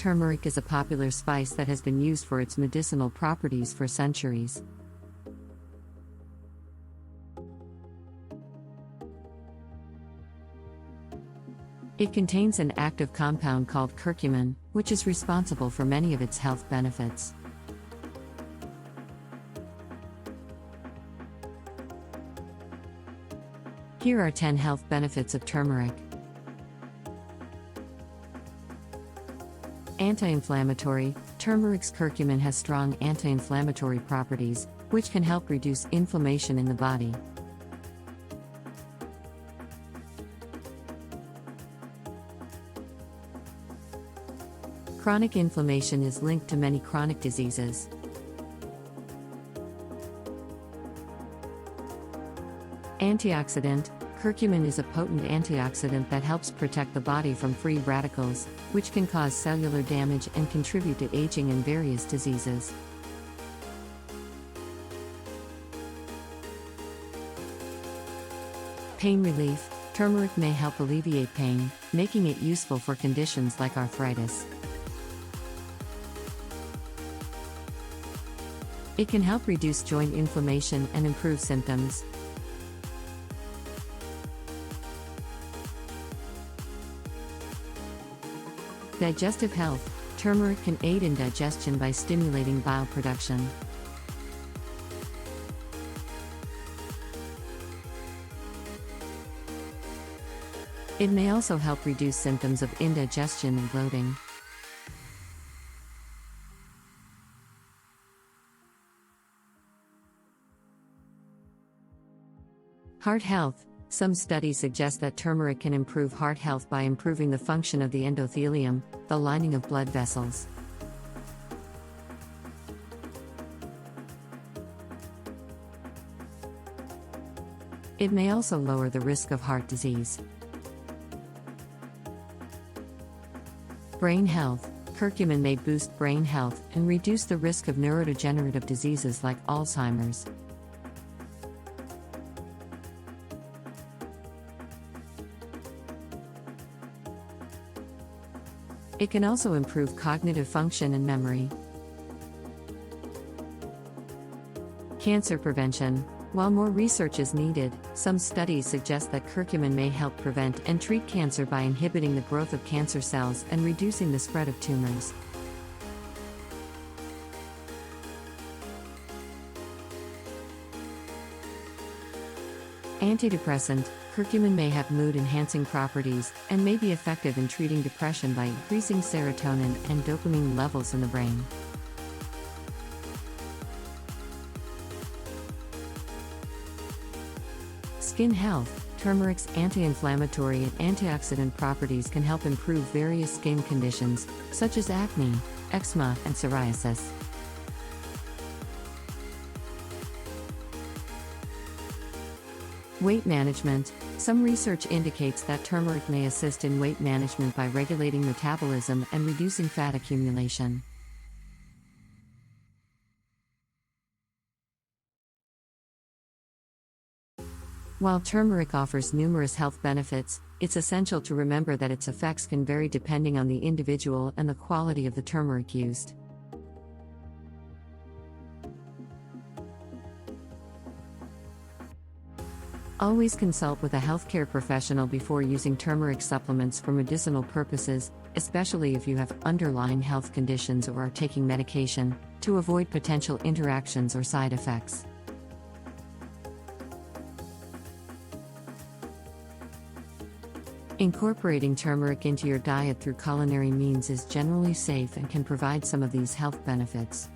Turmeric is a popular spice that has been used for its medicinal properties for centuries. It contains an active compound called curcumin, which is responsible for many of its health benefits. Here are 10 health benefits of turmeric. Anti-inflammatory. Turmeric's curcumin has strong anti-inflammatory properties, which can help reduce inflammation in the body. Chronic inflammation is linked to many chronic diseases. Antioxidant. Curcumin is a potent antioxidant that helps protect the body from free radicals, which can cause cellular damage and contribute to aging and various diseases. Pain relief. Turmeric may help alleviate pain, making it useful for conditions like arthritis. It can help reduce joint inflammation and improve symptoms. Digestive health. Turmeric can aid in digestion by stimulating bile production. It may also help reduce symptoms of indigestion and bloating. Heart health. Some studies suggest that turmeric can improve heart health by improving the function of the endothelium, the lining of blood vessels. It may also lower the risk of heart disease. Brain health. Curcumin may boost brain health and reduce the risk of neurodegenerative diseases like Alzheimer's. It can also improve cognitive function and memory. Cancer prevention. While more research is needed, some studies suggest that curcumin may help prevent and treat cancer by inhibiting the growth of cancer cells and reducing the spread of tumors. Antidepressant. Curcumin may have mood-enhancing properties and may be effective in treating depression by increasing serotonin and dopamine levels in the brain. Skin health. Turmeric's anti-inflammatory and antioxidant properties can help improve various skin conditions, such as acne, eczema, and psoriasis. Weight management. Some research indicates that turmeric may assist in weight management by regulating metabolism and reducing fat accumulation. While turmeric offers numerous health benefits, it's essential to remember that its effects can vary depending on the individual and the quality of the turmeric used. Always consult with a healthcare professional before using turmeric supplements for medicinal purposes, especially if you have underlying health conditions or are taking medication, to avoid potential interactions or side effects. Incorporating turmeric into your diet through culinary means is generally safe and can provide some of these health benefits.